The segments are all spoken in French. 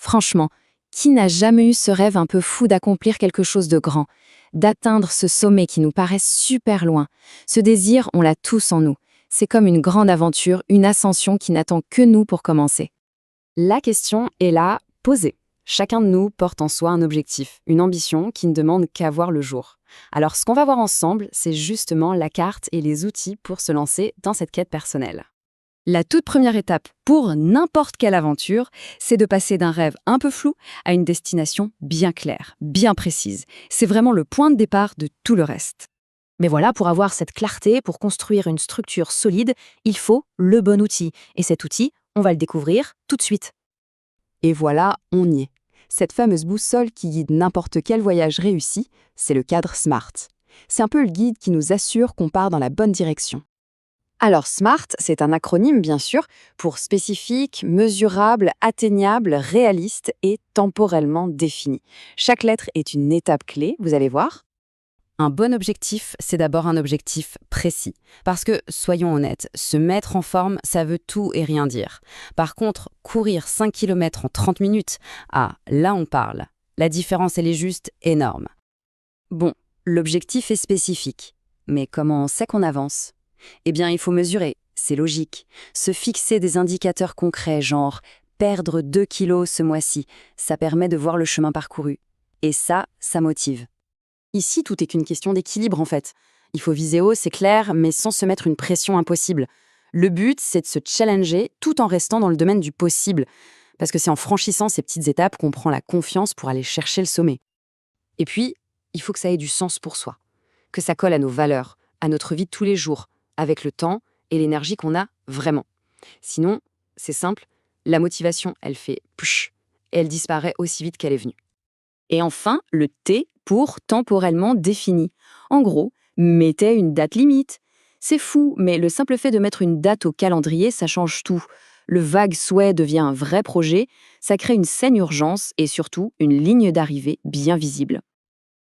Franchement, qui n'a jamais eu ce rêve un peu fou d'accomplir quelque chose de grand, d'atteindre ce sommet qui nous paraît super loin? Ce désir, on l'a tous en nous. C'est comme une grande aventure, une ascension qui n'attend que nous pour commencer. La question est là, posée. Chacun de nous porte en soi un objectif, une ambition qui ne demande qu'à voir le jour. Alors ce qu'on va voir ensemble, c'est justement la carte et les outils pour se lancer dans cette quête personnelle. La toute première étape pour n'importe quelle aventure, c'est de passer d'un rêve un peu flou à une destination bien claire, bien précise. C'est vraiment le point de départ de tout le reste. Mais voilà, pour avoir cette clarté, pour construire une structure solide, il faut le bon outil. Et cet outil, on va le découvrir tout de suite. Et voilà, on y est. Cette fameuse boussole qui guide n'importe quel voyage réussi, c'est le cadre SMART. C'est un peu le guide qui nous assure qu'on part dans la bonne direction. Alors SMART, c'est un acronyme bien sûr, pour spécifique, mesurable, atteignable, réaliste et temporellement défini. Chaque lettre est une étape clé, vous allez voir. Un bon objectif, c'est d'abord un objectif précis. Parce que, soyons honnêtes, se mettre en forme, ça veut tout et rien dire. Par contre, courir 5 km en 30 minutes, là on parle. La différence, elle est juste énorme. Bon, l'objectif est spécifique. Mais comment on sait qu'on avance ? Eh bien, il faut mesurer, c'est logique. Se fixer des indicateurs concrets, genre perdre 2 kilos ce mois-ci, ça permet de voir le chemin parcouru. Et ça motive. Ici, tout est qu'une question d'équilibre en fait. Il faut viser haut, c'est clair, mais sans se mettre une pression impossible. Le but, c'est de se challenger tout en restant dans le domaine du possible. Parce que c'est en franchissant ces petites étapes qu'on prend la confiance pour aller chercher le sommet. Et puis, il faut que ça ait du sens pour soi. Que ça colle à nos valeurs, à notre vie de tous les jours, avec le temps et l'énergie qu'on a vraiment. Sinon, c'est simple, la motivation, elle fait psh, et elle disparaît aussi vite qu'elle est venue. Et enfin, le T pour temporellement défini. En gros, mettez une date limite. C'est fou, mais le simple fait de mettre une date au calendrier, ça change tout. Le vague souhait devient un vrai projet, ça crée une saine urgence et surtout une ligne d'arrivée bien visible.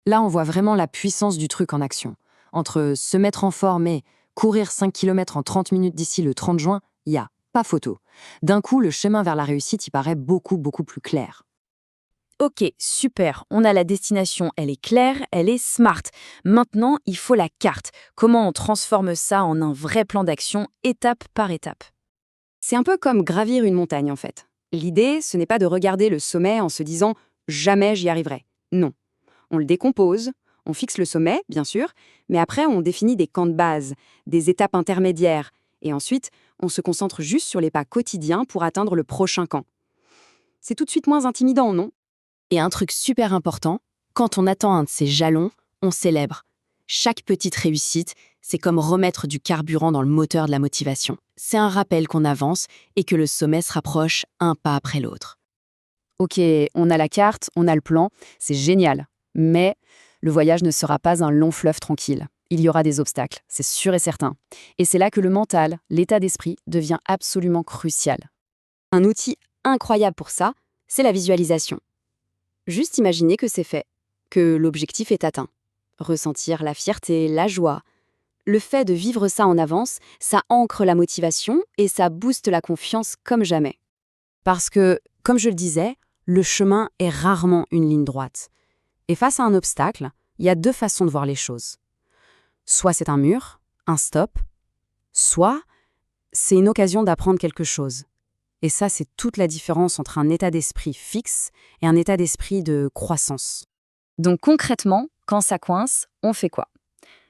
Là, on voit vraiment la puissance du truc en action. Entre se mettre en forme et courir 5 km en 30 minutes d'ici le 30 juin, il n'y a pas photo. D'un coup, le chemin vers la réussite y paraît beaucoup plus clair. Ok, super, on a la destination, elle est claire, elle est smart. Maintenant, il faut la carte. Comment on transforme ça en un vrai plan d'action, étape par étape? C'est un peu comme gravir une montagne en fait. L'idée, ce n'est pas de regarder le sommet en se disant « jamais j'y arriverai ». Non. On le décompose, on fixe le sommet, bien sûr, mais après on définit des camps de base, des étapes intermédiaires, et ensuite on se concentre juste sur les pas quotidiens pour atteindre le prochain camp. C'est tout de suite moins intimidant, non ? Et un truc super important, quand on attend un de ces jalons, on célèbre. Chaque petite réussite, c'est comme remettre du carburant dans le moteur de la motivation. C'est un rappel qu'on avance et que le sommet se rapproche un pas après l'autre. Ok, on a la carte, on a le plan, c'est génial. Mais le voyage ne sera pas un long fleuve tranquille. Il y aura des obstacles, c'est sûr et certain. Et c'est là que le mental, l'état d'esprit, devient absolument crucial. Un outil incroyable pour ça, c'est la visualisation. Juste imaginer que c'est fait, que l'objectif est atteint. Ressentir la fierté, la joie. Le fait de vivre ça en avance, ça ancre la motivation et ça booste la confiance comme jamais. Parce que, comme je le disais, le chemin est rarement une ligne droite. Et face à un obstacle, il y a deux façons de voir les choses. Soit c'est un mur, un stop, soit c'est une occasion d'apprendre quelque chose. Et ça, c'est toute la différence entre un état d'esprit fixe et un état d'esprit de croissance. Donc concrètement, quand ça coince, on fait quoi?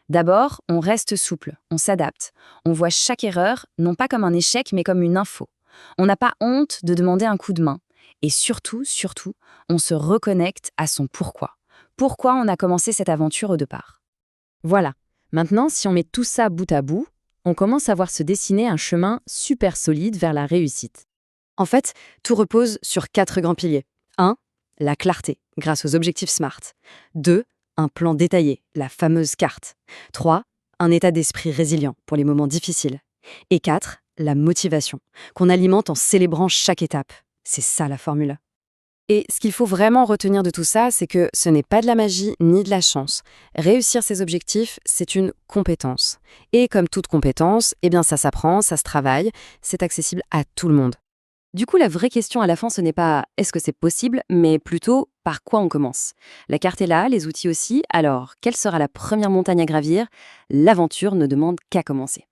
D'abord, on reste souple, on s'adapte. On voit chaque erreur, non pas comme un échec, mais comme une info. On n'a pas honte de demander un coup de main. Et surtout, on se reconnecte à son pourquoi. Pourquoi on a commencé cette aventure au départ. Voilà. Maintenant, si on met tout ça bout à bout, on commence à voir se dessiner un chemin super solide vers la réussite. En fait, tout repose sur 4 grands piliers. 1. La clarté, grâce aux objectifs SMART. 2. Un plan détaillé, la fameuse carte. 3. Un état d'esprit résilient pour les moments difficiles. Et 4. La motivation, qu'on alimente en célébrant chaque étape. C'est ça la formule. Et ce qu'il faut vraiment retenir de tout ça, c'est que ce n'est pas de la magie ni de la chance. Réussir ses objectifs, c'est une compétence. Et comme toute compétence, ça s'apprend, ça se travaille, c'est accessible à tout le monde. Du coup, la vraie question à la fin, ce n'est pas est-ce que c'est possible, mais plutôt par quoi on commence. La carte est là, les outils aussi, alors quelle sera la première montagne à gravir? L'aventure ne demande qu'à commencer.